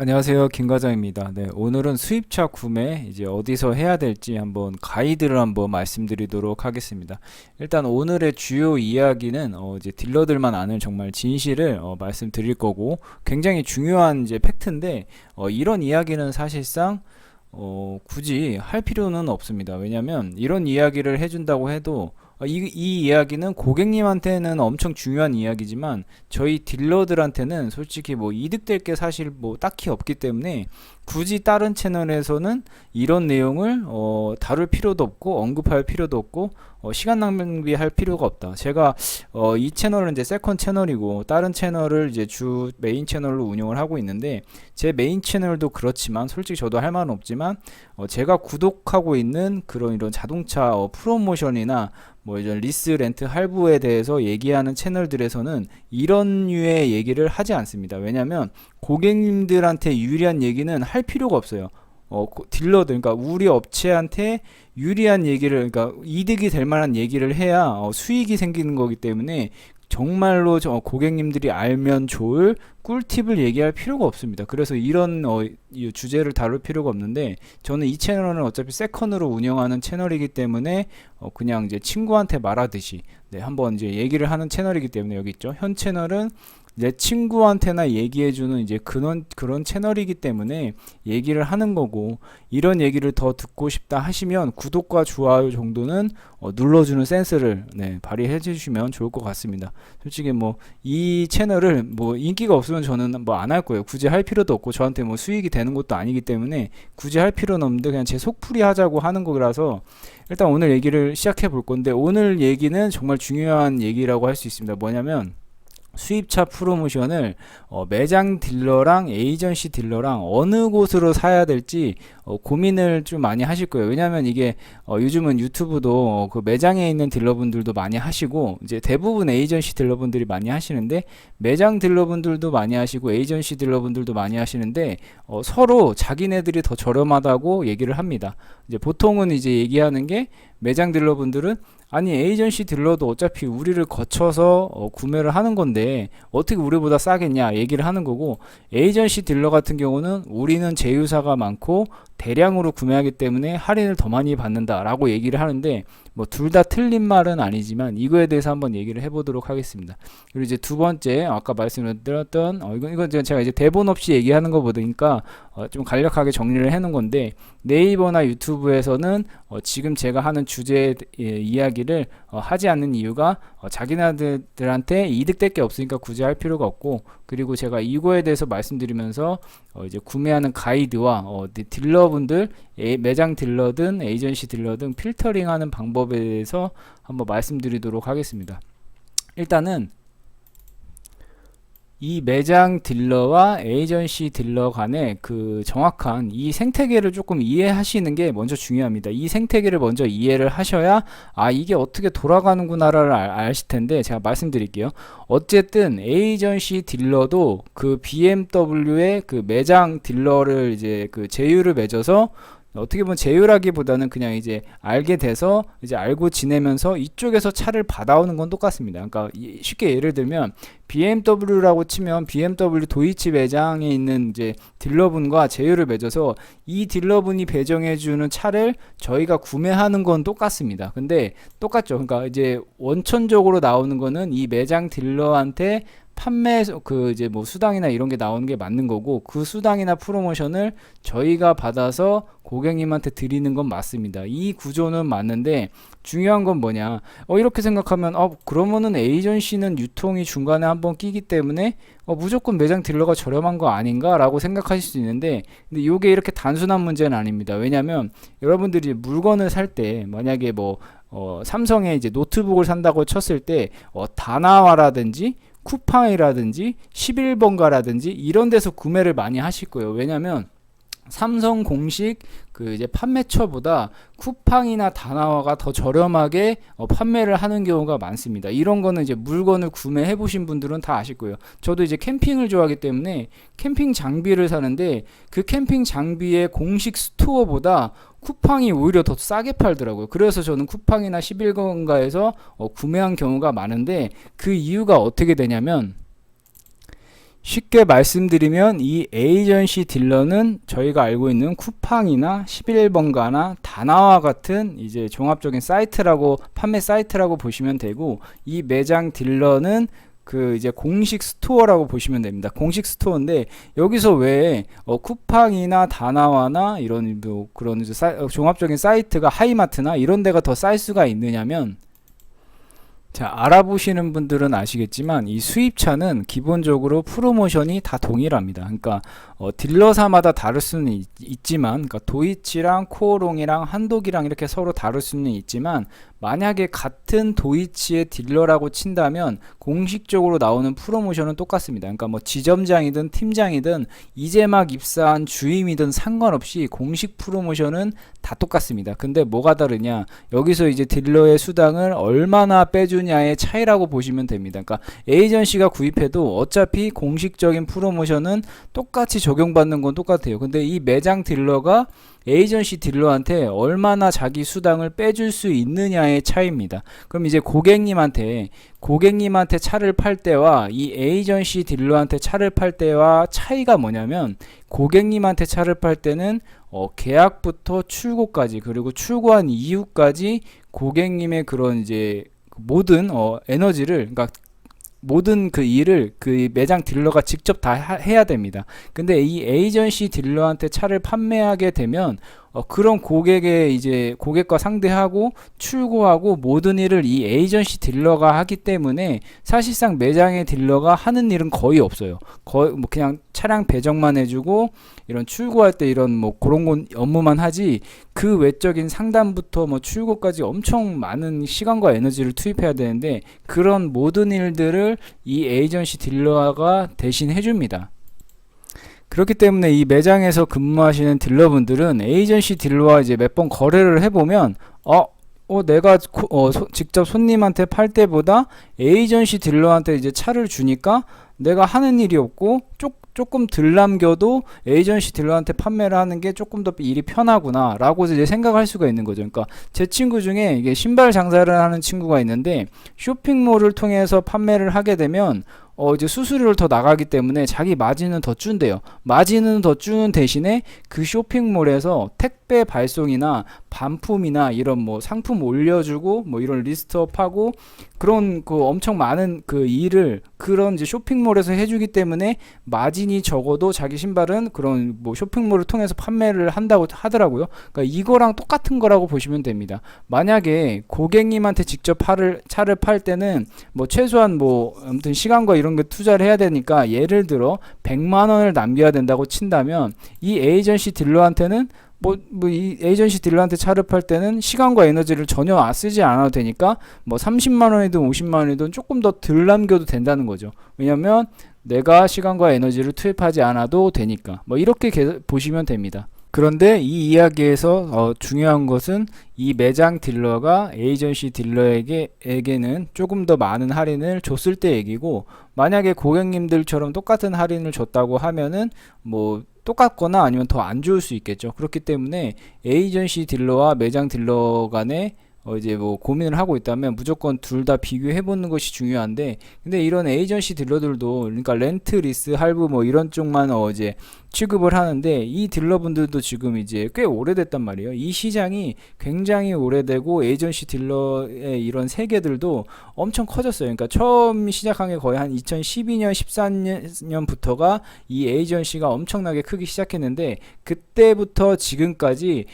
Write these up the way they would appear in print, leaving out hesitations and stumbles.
안녕하세요. 김 과장입니다. 네, 오늘은 수입차 구매 이제 어디서 해야 될지 한번 가이드를 한번 말씀드리도록 하겠습니다. 일단 오늘의 주요 이야기는 이제 딜러들만 아는 정말 진실을 말씀드릴 거고 굉장히 중요한 이제 팩트인데 이런 이야기는 사실상 굳이 할 필요는 없습니다. 왜냐면 이런 이야기를 해준다고 해도 이 이야기는 고객님한테는 엄청 중요한 이야기지만 저희 딜러들한테는 솔직히 뭐 이득될 게 사실 뭐 딱히 없기 때문에 굳이 다른 채널에서는 이런 내용을 다룰 필요도 없고 언급할 필요도 없고 시간 낭비할 필요가 없다. 제가 이 채널은 이제 세컨 채널이고 다른 채널을 이제 주 메인 채널로 운영을 하고 있는데 제 메인 채널도 그렇지만 솔직히 저도 할 말은 없지만 제가 구독하고 있는 그런 이런 자동차 프로모션이나 뭐 이런 리스 렌트 할부에 대해서 얘기하는 채널들에서는 이런 류의 얘기를 하지 않습니다. 왜냐면 고객님들한테 유리한 얘기는 할 필요가 없어요. 딜러들, 그러니까 우리 업체한테 유리한 얘기를, 그러니까 이득이 될 만한 얘기를 해야 수익이 생기는 거기 때문에 정말로 고객님들이 알면 좋을 꿀팁을 얘기할 필요가 없습니다. 그래서 이런 이 주제를 다룰 필요가 없는데 저는 이 채널은 어차피 세컨으로 운영하는 채널이기 때문에 그냥 이제 친구한테 말하듯이 네, 한번 이제 얘기를 하는 채널이기 때문에 여기 있죠. 현 채널은 내 친구한테나 얘기해주는 이제 그런 채널이기 때문에 얘기를 하는 거고, 이런 얘기를 더 듣고 싶다 하시면 구독과 좋아요 정도는 눌러주는 센스를 네, 발휘해 주시면 좋을 것 같습니다. 솔직히 뭐 이 채널을 뭐 인기가 없으면 저는 뭐 안 할 거예요. 굳이 할 필요도 없고 저한테 뭐 수익이 되는 것도 아니기 때문에 굳이 할 필요는 없는데 그냥 제 속풀이 하자고 하는 거라서 일단 오늘 얘기를 시작해 볼 건데, 오늘 얘기는 정말 중요한 얘기라고 할 수 있습니다. 뭐냐면 수입차 프로모션을 매장 딜러랑 에이전시 딜러랑 어느 곳으로 사야 될지 고민을 좀 많이 하실 거예요. 왜냐하면 이게 요즘은 유튜브도 그 매장에 있는 딜러분들도 많이 하시고 이제 대부분 에이전시 딜러분들이 많이 하시는데, 매장 딜러분들도 많이 하시고 에이전시 딜러분들도 많이 하시는데 서로 자기네들이 더 저렴하다고 얘기를 합니다. 이제 보통은 이제 얘기하는 게, 매장 딜러분들은 아니 에이전시 딜러도 어차피 우리를 거쳐서 구매를 하는 건데 어떻게 우리보다 싸겠냐 얘기를 하는 거고, 에이전시 딜러 같은 경우는 우리는 제휴사가 많고 대량으로 구매하기 때문에 할인을 더 많이 받는다 라고 얘기를 하는데, 뭐 둘 다 틀린 말은 아니지만 이거에 대해서 한번 얘기를 해보도록 하겠습니다. 그리고 이제 두 번째, 아까 말씀드렸던 이건 제가 이제 대본 없이 얘기하는 거 보니까 좀 간략하게 정리를 해놓은 건데, 네이버나 유튜브에서는 지금 제가 하는 주제 이야기를 하지 않는 이유가 자기네들한테 이득될 게 없으니까 굳이 할 필요가 없고, 그리고 제가 이거에 대해서 말씀드리면서 이제 구매하는 가이드와 딜러분들, 매장 딜러든 에이전시 딜러든 필터링하는 방법에 대해서 한번 말씀드리도록 하겠습니다. 일단은 이 매장 딜러와 에이전시 딜러 간의 그 정확한 이 생태계를 조금 이해하시는 게 먼저 중요합니다. 이 생태계를 먼저 이해를 하셔야 이게 어떻게 돌아가는구나를 아실 텐데, 제가 말씀드릴게요. 어쨌든 에이전시 딜러도 그 BMW의 그 매장 딜러를 이제 그 제휴를 맺어서, 어떻게 보면 제휴라기보다는 그냥 이제 알게 돼서 이제 알고 지내면서 이쪽에서 차를 받아오는 건 똑같습니다. 그러니까 쉽게 예를 들면 BMW라고 치면 BMW 도이치 매장에 있는 이제 딜러분과 제휴를 맺어서 이 딜러분이 배정해주는 차를 저희가 구매하는 건 똑같습니다. 근데 똑같죠. 그러니까 이제 원천적으로 나오는 거는 이 매장 딜러한테 판매 그 이제 뭐 수당이나 이런 게 나오는 게 맞는 거고, 그 수당이나 프로모션을 저희가 받아서 고객님한테 드리는 건 맞습니다. 이 구조는 맞는데 중요한 건 뭐냐, 이렇게 생각하면 그러면은 에이전시는 유통이 중간에 한번 끼기 때문에 무조건 매장 딜러가 저렴한 거 아닌가 라고 생각하실 수 있는데, 근데 이게 이렇게 단순한 문제는 아닙니다. 왜냐면 여러분들이 물건을 살 때 만약에 뭐 삼성의 이제 노트북을 산다고 쳤을 때 다나와라든지 쿠팡이라든지 11번가라든지 이런 데서 구매를 많이 하실 거예요. 왜냐면 삼성 공식 그 이제 판매처보다 쿠팡이나 다나와가 더 저렴하게 판매를 하는 경우가 많습니다. 이런 거는 이제 물건을 구매해 보신 분들은 다 아실 거예요. 저도 이제 캠핑을 좋아하기 때문에 캠핑 장비를 사는데 그 캠핑 장비의 공식 스토어보다 쿠팡이 오히려 더 싸게 팔더라고요. 그래서 저는 쿠팡이나 11건가에서 구매한 경우가 많은데, 그 이유가 어떻게 되냐면 쉽게 말씀드리면 이 에이전시 딜러는 저희가 알고 있는 쿠팡이나 11번가나 다나와 같은 이제 종합적인 사이트라고, 판매 사이트라고 보시면 되고, 이 매장 딜러는 그 이제 공식 스토어라고 보시면 됩니다. 공식 스토어인데, 여기서 왜 쿠팡이나 다나와나 이런 뭐 그런 이제 종합적인 사이트가 하이마트나 이런 데가 더 쌀 수가 있느냐면, 자, 알아보시는 분들은 아시겠지만 이 수입차는 기본적으로 프로모션이 다 동일합니다. 그러니까 딜러사마다 다를 수는 있지만, 그러니까 도이치랑 코오롱이랑 한독이랑 이렇게 서로 다를 수는 있지만, 만약에 같은 도이치의 딜러라고 친다면 공식적으로 나오는 프로모션은 똑같습니다. 그러니까 뭐 지점장이든 팀장이든 이제 막 입사한 주임이든 상관없이 공식 프로모션은 다 똑같습니다. 근데 뭐가 다르냐? 여기서 이제 딜러의 수당을 얼마나 빼주냐의 차이라고 보시면 됩니다. 그러니까 에이전시가 구입해도 어차피 공식적인 프로모션은 똑같이 적용받는 건 똑같아요. 근데 이 매장 딜러가 에이전시 딜러한테 얼마나 자기 수당을 빼줄 수 있느냐의 차이입니다. 그럼 이제 고객님한테 차를 팔 때와 이 에이전시 딜러한테 차를 팔 때와 차이가 뭐냐면, 고객님한테 차를 팔 때는 계약부터 출고까지, 그리고 출고한 이후까지 고객님의 그런 이제 모든 에너지를, 그러니까 모든 그 일을 그 매장 딜러가 직접 다 해야 됩니다. 근데 이 에이전시 딜러한테 차를 판매하게 되면 그런 고객과 상대하고 출고하고 모든 일을 이 에이전시 딜러가 하기 때문에 사실상 매장의 딜러가 하는 일은 거의 없어요. 거의 뭐 그냥 차량 배정만 해주고 이런 출고할 때 이런 뭐 그런 건 업무만 하지, 그 외적인 상담부터 뭐 출고까지 엄청 많은 시간과 에너지를 투입해야 되는데, 그런 모든 일들을 이 에이전시 딜러가 대신 해줍니다. 그렇기 때문에 이 매장에서 근무하시는 딜러분들은 에이전시 딜러와 이제 몇 번 거래를 해보면 내가 직접 손님한테 팔 때보다 에이전시 딜러한테 이제 차를 주니까 내가 하는 일이 없고 조금 덜 남겨도 에이전시 딜러한테 판매를 하는 게 조금 더 일이 편하구나 라고 이제 생각할 수가 있는 거죠. 그러니까 제 친구 중에 이게 신발 장사를 하는 친구가 있는데, 쇼핑몰을 통해서 판매를 하게 되면 이제 수수료를 더 나가기 때문에 자기 마진은 더 준대요. 마진은 더 주는 대신에 그 쇼핑몰에서 택배 발송이나 반품이나 이런 뭐 상품 올려주고 뭐 이런 리스트업하고 그런 그 엄청 많은 그 일을 그런 이제 쇼핑몰에서 해주기 때문에 마진이 적어도 자기 신발은 그런 뭐 쇼핑몰을 통해서 판매를 한다고 하더라고요. 그러니까 이거랑 똑같은 거라고 보시면 됩니다. 만약에 고객님한테 직접 차를 팔 때는 뭐 최소한 뭐 아무튼 시간과 이런 게 투자를 해야 되니까, 예를 들어 100만 원을 남겨야 된다고 친다면, 이 에이전시 딜러한테는 이 에이전시 딜러한테 차를 팔 때는 시간과 에너지를 전혀 쓰지 않아도 되니까 뭐 30만 원이든 50만 원이든 조금 더 덜 남겨도 된다는 거죠. 왜냐면 내가 시간과 에너지를 투입하지 않아도 되니까. 뭐 이렇게 보시면 됩니다. 그런데 이 이야기에서 중요한 것은 이 매장 딜러가 에이전시 딜러에게는 조금 더 많은 할인을 줬을 때 얘기고, 만약에 고객님들처럼 똑같은 할인을 줬다고 하면은 뭐 똑같거나 아니면 더 안 좋을 수 있겠죠. 그렇기 때문에 에이전시 딜러와 매장 딜러 간에 이제 뭐 고민을 하고 있다면 무조건 둘 다 비교해 보는 것이 중요한데, 근데 이런 에이전시 딜러들도, 그러니까 렌트, 리스, 할부 뭐 이런 쪽만 이제 취급을 하는데, 이 딜러분들도 지금 이제 꽤 오래됐단 말이에요. 이 시장이 굉장히 오래되고 에이전시 딜러의 이런 세계들도 엄청 커졌어요. 그러니까 처음 시작한 게 거의 한 2012년, 14년부터가 이 에이전시가 엄청나게 크기 시작했는데, 그때부터 지금까지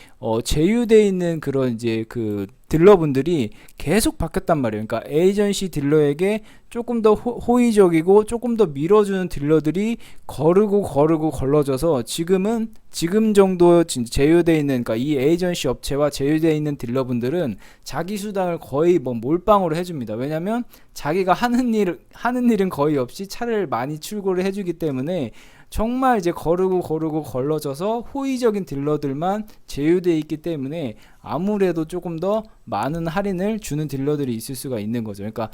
제휴되어 있는 그런 이제 그 딜러분들이 계속 바뀌었단 말이에요. 그러니까 에이전시 딜러에게 조금 더 호의적이고 조금 더 밀어주는 딜러들이 거르고 걸러져서 지금 정도 제휴되어 있는, 그러니까 이 에이전시 업체와 제휴되어 있는 딜러분들은 자기 수당을 거의 뭐 몰빵으로 해줍니다. 왜냐면 자기가 하는 일은 거의 없이 차를 많이 출고를 해주기 때문에 정말 이제 거르고 걸러져서 호의적인 딜러들만 제휴되어 있기 때문에 아무래도 조금 더 많은 할인을 주는 딜러들이 있을 수가 있는 거죠. 그러니까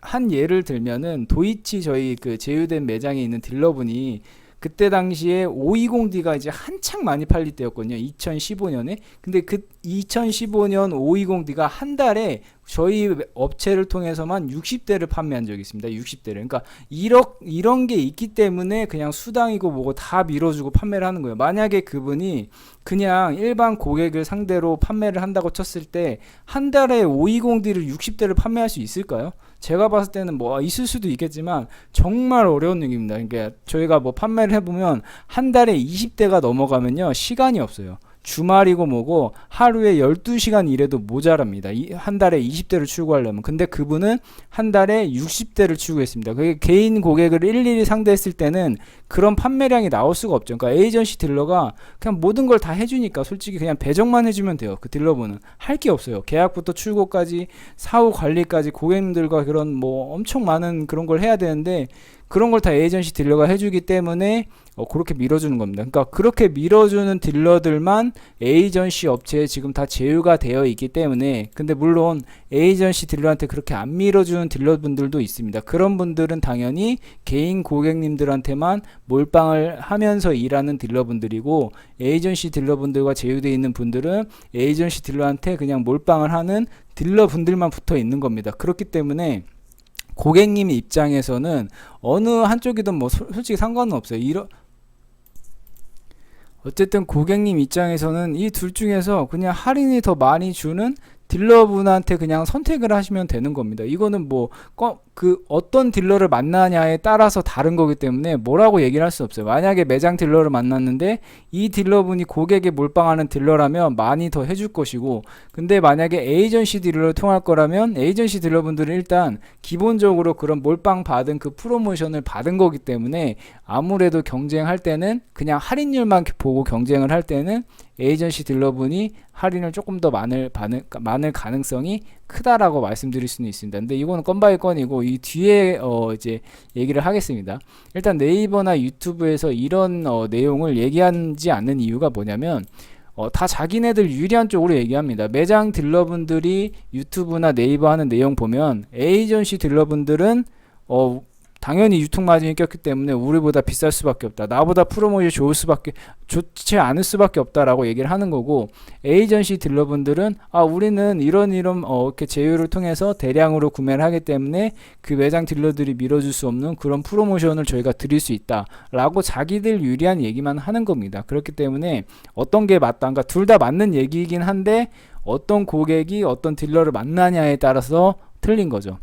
한 예를 들면은 도이치 저희 그 제휴된 매장에 있는 딜러분이 그때 당시에 520D가 이제 한창 많이 팔릴 때였거든요. 2015년에. 근데 그 2015년 520D가 한 달에 저희 업체를 통해서만 60대를 판매한 적이 있습니다. 60대를. 그러니까 이런 게 있기 때문에 그냥 수당이고 뭐고 다 밀어주고 판매를 하는 거예요. 만약에 그분이 그냥 일반 고객을 상대로 판매를 한다고 쳤을 때 한 달에 520D를 60대를 판매할 수 있을까요? 제가 봤을 때는 뭐 있을 수도 있겠지만 정말 어려운 얘기입니다. 그러니까 저희가 뭐 판매를 해보면 한 달에 20대가 넘어가면요 시간이 없어요. 주말이고 뭐고 하루에 12시간 일해도 모자랍니다. 한 달에 20대를 출고하려면. 근데 그분은 한 달에 60대를 출고했습니다. 그게 개인 고객을 일일이 상대했을 때는 그런 판매량이 나올 수가 없죠. 그러니까 에이전시 딜러가 그냥 모든 걸 다 해주니까 솔직히 그냥 배정만 해주면 돼요. 그 딜러분은 할 게 없어요. 계약부터 출고까지 사후 관리까지 고객님들과 그런 뭐 엄청 많은 그런 걸 해야 되는데 그런 걸 다 에이전시 딜러가 해주기 때문에 그렇게 밀어주는 겁니다. 그러니까 그렇게 밀어주는 딜러들만 에이전시 업체에 지금 다 제휴가 되어 있기 때문에, 근데 물론 에이전시 딜러한테 그렇게 안 밀어주는 딜러분들도 있습니다. 그런 분들은 당연히 개인 고객님들한테만 몰빵을 하면서 일하는 딜러분들이고, 에이전시 딜러분들과 제휴되어 있는 분들은 에이전시 딜러한테 그냥 몰빵을 하는 딜러분들만 붙어 있는 겁니다. 그렇기 때문에 고객님 입장에서는 어느 한쪽이든 뭐 솔직히 상관은 없어요. 어쨌든 고객님 입장에서는 이 둘 중에서 그냥 할인이 더 많이 주는 딜러분한테 그냥 선택을 하시면 되는 겁니다. 이거는 뭐 어떤 딜러를 만나냐에 따라서 다른 거기 때문에 뭐라고 얘기를 할 수 없어요. 만약에 매장 딜러를 만났는데 이 딜러분이 고객에 몰빵하는 딜러라면 많이 더 해줄 것이고, 근데 만약에 에이전시 딜러를 통할 거라면 에이전시 딜러분들은 일단 기본적으로 그런 몰빵 받은 그 프로모션을 받은 거기 때문에 아무래도 경쟁할 때는 그냥 할인율만 보고 경쟁을 할 때는 에이전시 딜러분이 할인을 조금 더 많을 가능성이 크다라고 말씀드릴 수는 있습니다. 근데 이거는 건바이 건이고 이 뒤에 이제 얘기를 하겠습니다. 일단 네이버나 유튜브에서 이런 내용을 얘기하지 않는 이유가 뭐냐면 다 자기네들 유리한 쪽으로 얘기합니다. 매장 딜러분들이 유튜브나 네이버 하는 내용 보면 에이전시 딜러분들은 당연히 유통 마진이 꼈기 때문에 우리보다 비쌀 수밖에 없다. 나보다 프로모션이 좋지 않을 수밖에 없다라고 얘기를 하는 거고, 에이전시 딜러분들은 우리는 이런 이렇게 제휴를 통해서 대량으로 구매를 하기 때문에 그 매장 딜러들이 밀어줄 수 없는 그런 프로모션을 저희가 드릴 수 있다라고 자기들 유리한 얘기만 하는 겁니다. 그렇기 때문에 어떤 게 맞다, 그러니까 둘 다 맞는 얘기이긴 한데 어떤 고객이 어떤 딜러를 만나냐에 따라서 틀린 거죠.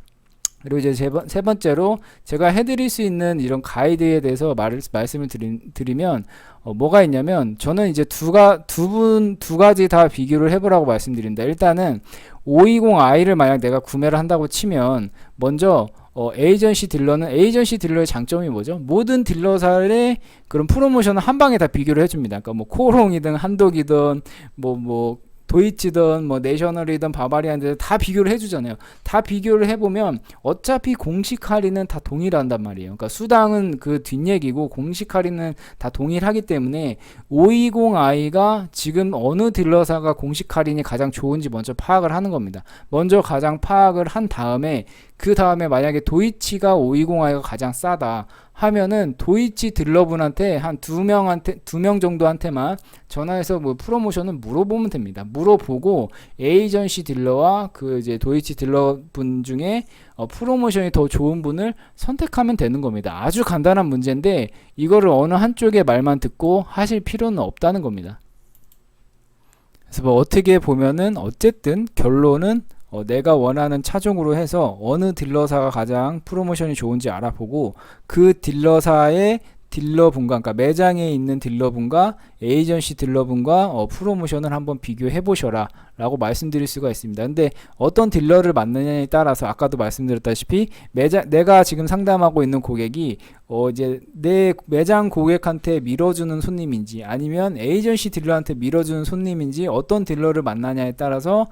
그리고 이제 세 번째로 제가 해드릴 수 있는 이런 가이드에 대해서 말씀을 드리면 뭐가 있냐면, 저는 이제 두 가지 다 비교를 해보라고 말씀드립니다. 일단은 520i를 만약 내가 구매를 한다고 치면 먼저 에이전시 딜러의 장점이 뭐죠? 모든 딜러사의 그런 프로모션을 한 방에 다 비교를 해줍니다. 그러니까 뭐 코롱이든 한독이든 뭐 도이치든 뭐 내셔널이든 바바리안이든 다 비교를 해주잖아요. 다 비교를 해보면 어차피 공식 할인은 다 동일한단 말이에요. 그러니까 수당은 그 뒷얘기고 공식 할인은 다 동일하기 때문에 520i가 지금 어느 딜러사가 공식 할인이 가장 좋은지 먼저 파악을 하는 겁니다. 먼저 가장 파악을 한 다음에 그 다음에 만약에 도이치가 520i가 가장 싸다 하면은 도이치 딜러분한테 한 두 명 정도한테만 전화해서 뭐 프로모션을 물어보면 됩니다. 물어보고 에이전시 딜러와 그 이제 도이치 딜러분 중에 프로모션이 더 좋은 분을 선택하면 되는 겁니다. 아주 간단한 문제인데 이거를 어느 한쪽의 말만 듣고 하실 필요는 없다는 겁니다. 그래서 뭐 어떻게 보면은 어쨌든 결론은 내가 원하는 차종으로 해서 어느 딜러사가 가장 프로모션이 좋은지 알아보고 그 딜러사의 딜러분과, 그러니까 매장에 있는 딜러분과 에이전시 딜러분과 프로모션을 한번 비교해 보셔라 라고 말씀드릴 수가 있습니다. 근데 어떤 딜러를 만느냐에 따라서 아까도 말씀드렸다시피 내가 지금 상담하고 있는 고객이 이제 내 매장 고객한테 밀어주는 손님인지 아니면 에이전시 딜러한테 밀어주는 손님인지 어떤 딜러를 만나냐에 따라서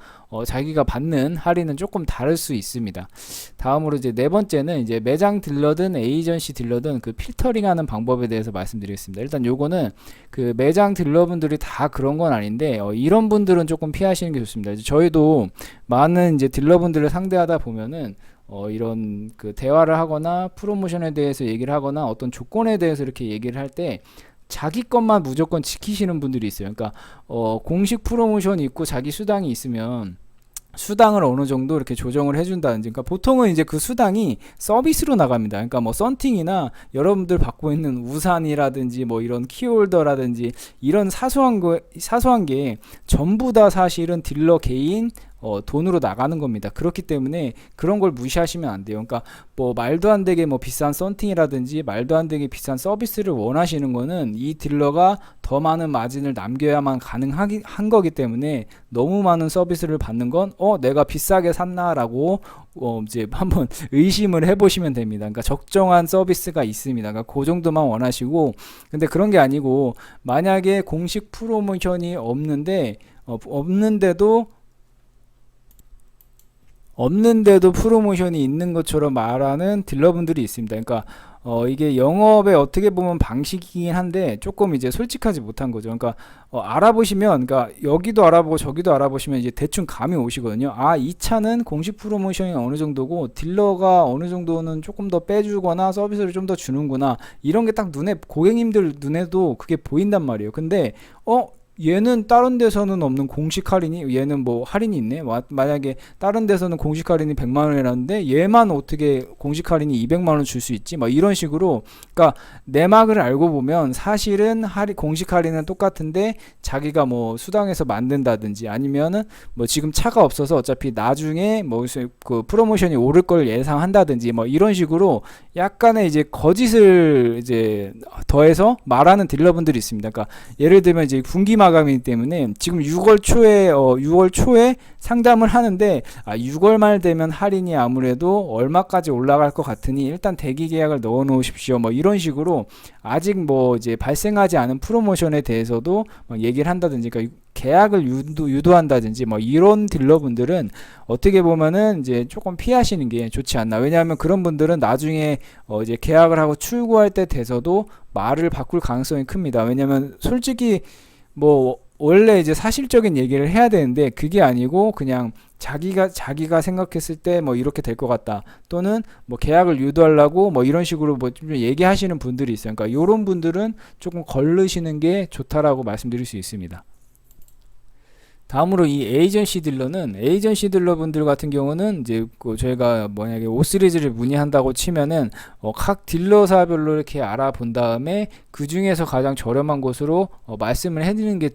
자기가 받는 할인은 조금 다를 수 있습니다. 다음으로 이제 네 번째는 이제 매장 딜러든 에이전시 딜러든 그 필터링하는 방법에 대해서 말씀드리겠습니다. 일단 요거는 그 매장 딜러분들이 다 그런 건 아닌데 이런 분들은 조금 피하시는 게 좋습니다. 이제 저희도 많은 이제 딜러분들을 상대하다 보면은 이런 그 대화를 하거나 프로모션에 대해서 얘기를 하거나 어떤 조건에 대해서 이렇게 얘기를 할 때 자기 것만 무조건 지키시는 분들이 있어요. 그러니까 공식 프로모션이 있고 자기 수당이 있으면 수당을 어느 정도 이렇게 조정을 해준다든지, 그러니까 보통은 이제 그 수당이 서비스로 나갑니다. 그러니까 뭐 썬팅이나 여러분들 받고 있는 우산이라든지 뭐 이런 키홀더라든지 이런 사소한 게 전부 다 사실은 딜러 개인 돈으로 나가는 겁니다. 그렇기 때문에 그런 걸 무시하시면 안 돼요. 그러니까 뭐 말도 안 되게 뭐 비싼 썬팅이라든지 말도 안 되게 비싼 서비스를 원하시는 거는 이 딜러가 더 많은 마진을 남겨야만 가능한 거기 때문에 너무 많은 서비스를 받는 건 내가 비싸게 샀나라고 이제 한번 의심을 해보시면 됩니다. 그러니까 적정한 서비스가 있습니다. 그러니까 그 정도만 원하시고, 근데 그런 게 아니고 만약에 공식 프로모션이 없는데도 프로모션이 있는 것처럼 말하는 딜러분들이 있습니다. 그러니까 이게 영업의 어떻게 보면 방식이긴 한데 조금 이제 솔직하지 못한 거죠. 그러니까 알아보시면, 그러니까 여기도 알아보고 저기도 알아보시면 이제 대충 감이 오시거든요. 이 차는 공식 프로모션이 어느 정도고 딜러가 어느 정도는 조금 더 빼주거나 서비스를 좀 더 주는구나, 이런 게 딱 고객님들 눈에도 그게 보인단 말이에요. 근데 얘는 다른 데서는 없는 공식 할인이, 얘는 뭐 할인이 있네. 만약에 다른 데서는 공식 할인이 100만원이라는데 얘만 어떻게 공식 할인이 200만원 줄 수 있지? 막 이런 식으로. 그러니까 내막을 알고 보면 사실은 공식 할인은 똑같은데 자기가 뭐 수당해서 만든다든지, 아니면은 뭐 지금 차가 없어서 어차피 나중에 뭐 그 프로모션이 오를 걸 예상한다든지, 뭐 이런 식으로 약간의 이제 거짓을 이제 더해서 말하는 딜러분들이 있습니다. 그러니까 예를 들면 이제 분기 마감이기 때문에 지금 6월 초에 상담을 하는데 6월 말 되면 할인이 아무래도 얼마까지 올라갈 것 같으니 일단 대기 계약을 넣어 놓으십시오, 뭐 이런 식으로 아직 뭐 이제 발생하지 않은 프로모션에 대해서도 얘기를 한다든지, 그러니까 계약을 유도한다든지 뭐 이런 딜러분들은 어떻게 보면은 이제 조금 피하시는 게 좋지 않나. 왜냐하면 그런 분들은 나중에 이제 계약을 하고 출고할 때 돼서도 말을 바꿀 가능성이 큽니다. 왜냐하면 솔직히 뭐 원래 이제 사실적인 얘기를 해야 되는데 그게 아니고 그냥 자기가 생각했을 때 뭐 이렇게 될 것 같다, 또는 뭐 계약을 유도하려고 뭐 이런 식으로 뭐 좀 얘기하시는 분들이 있어요. 그러니까 이런 분들은 조금 걸르시는 게 좋다라고 말씀드릴 수 있습니다. 다음으로 이 에이전시 딜러분들 같은 경우는 이제 저희가 만약에 5 시리즈를 문의한다고 치면은 각 딜러사별로 이렇게 알아본 다음에 그 중에서 가장 저렴한 곳으로 말씀을 해드리는 게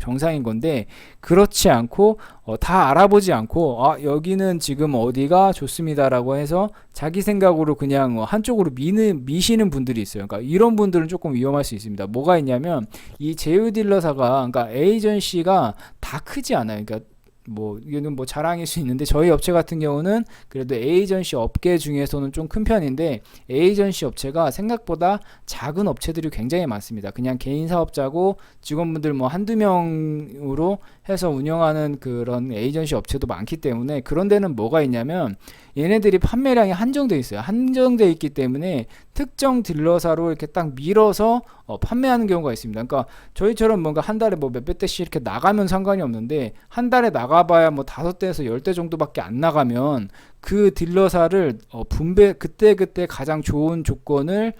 정상인 건데, 그렇지 않고 다 알아보지 않고 여기는 지금 어디가 좋습니다라고 해서 자기 생각으로 그냥 한쪽으로 미시는 분들이 있어요. 그러니까 이런 분들은 조금 위험할 수 있습니다. 뭐가 있냐면 이 제휴 딜러사가, 그러니까 에이전시가 다 크지 않아요. 그러니까 뭐 이거는 뭐 자랑일 수 있는데 저희 업체 같은 경우는 그래도 에이전시 업계 중에서는 좀 큰 편인데, 에이전시 업체가 생각보다 작은 업체들이 굉장히 많습니다. 그냥 개인 사업자고 직원분들 뭐 한두 명으로 해서 운영하는 그런 에이전시 업체도 많기 때문에, 그런 데는 뭐가 있냐면 얘네들이 판매량이 한정돼 있어요. 한정돼 있기 때문에 특정 딜러사로 이렇게 딱 밀어서 판매하는 경우가 있습니다. 그러니까 저희처럼 뭔가 한 달에 뭐 몇백 대씩 이렇게 나가면 상관이 없는데, 한 달에 나가봐야 뭐 5대에서 10대 정도밖에 안 나가면 그 딜러사를 그때 가장 좋은 조건의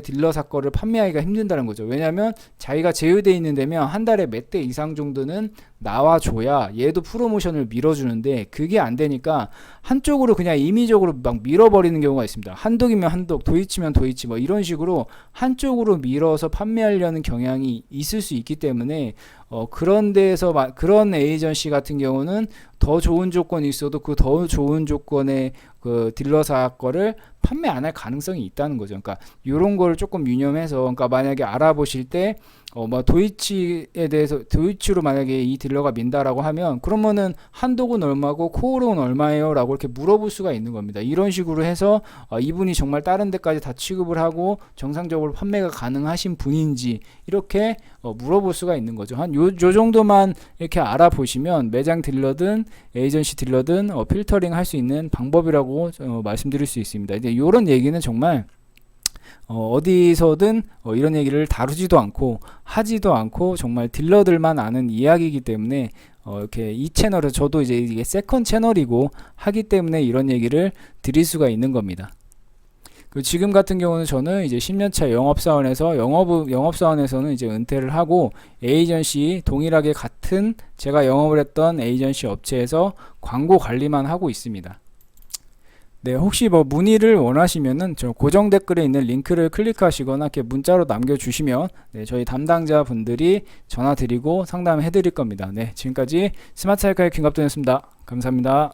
딜러사 거를 판매하기가 힘든다는 거죠. 왜냐하면 자기가 제휴되어 있는 데면 한 달에 몇 대 이상 정도는 나와줘야 얘도 프로모션을 밀어주는데, 그게 안 되니까 한쪽으로 그냥 임의적으로 막 밀어버리는 경우가 있습니다. 한독이면 한독, 도이치면 도이치, 뭐 이런 식으로 한쪽으로 밀어서 판매하려는 경향이 있을 수 있기 때문에 그런 데에서 그런 에이전시 같은 경우는 더 좋은 조건이 있어도 그 더 좋은 조건의 그 딜러사 거를 판매 안 할 가능성이 있다는 거죠. 그러니까 이런 걸 조금 유념해서, 그러니까 만약에 알아보실 때 뭐 도이치로 만약에 이 딜러가 민다라고 하면, 그러면은 한독은 얼마고 코오롱은 얼마예요? 라고 이렇게 물어볼 수가 있는 겁니다. 이런 식으로 해서 이분이 정말 다른 데까지 다 취급을 하고 정상적으로 판매가 가능하신 분인지 이렇게 물어볼 수가 있는 거죠. 한 요 정도만 이렇게 알아보시면 매장 딜러든 에이전시 딜러든 필터링 할 수 있는 방법이라고 말씀드릴 수 있습니다. 이제 이런 얘기는 정말 어디서든 이런 얘기를 다루지도 않고 하지도 않고 정말 딜러들만 아는 이야기이기 때문에 이렇게 이 채널을 저도 이제 이게 세컨 채널이고 하기 때문에 이런 얘기를 드릴 수가 있는 겁니다. 지금 같은 경우는 저는 이제 10년차 영업사원에서 영업사원에서는 이제 은퇴를 하고 에이전시 동일하게 같은 제가 영업을 했던 에이전시 업체에서 광고 관리만 하고 있습니다. 네, 혹시 뭐 문의를 원하시면은 저 고정 댓글에 있는 링크를 클릭하시거나 이렇게 문자로 남겨주시면 네, 저희 담당자 분들이 전화 드리고 상담해 드릴 겁니다. 네, 지금까지 스마트 헬카의 김갑돈이었습니다. 감사합니다.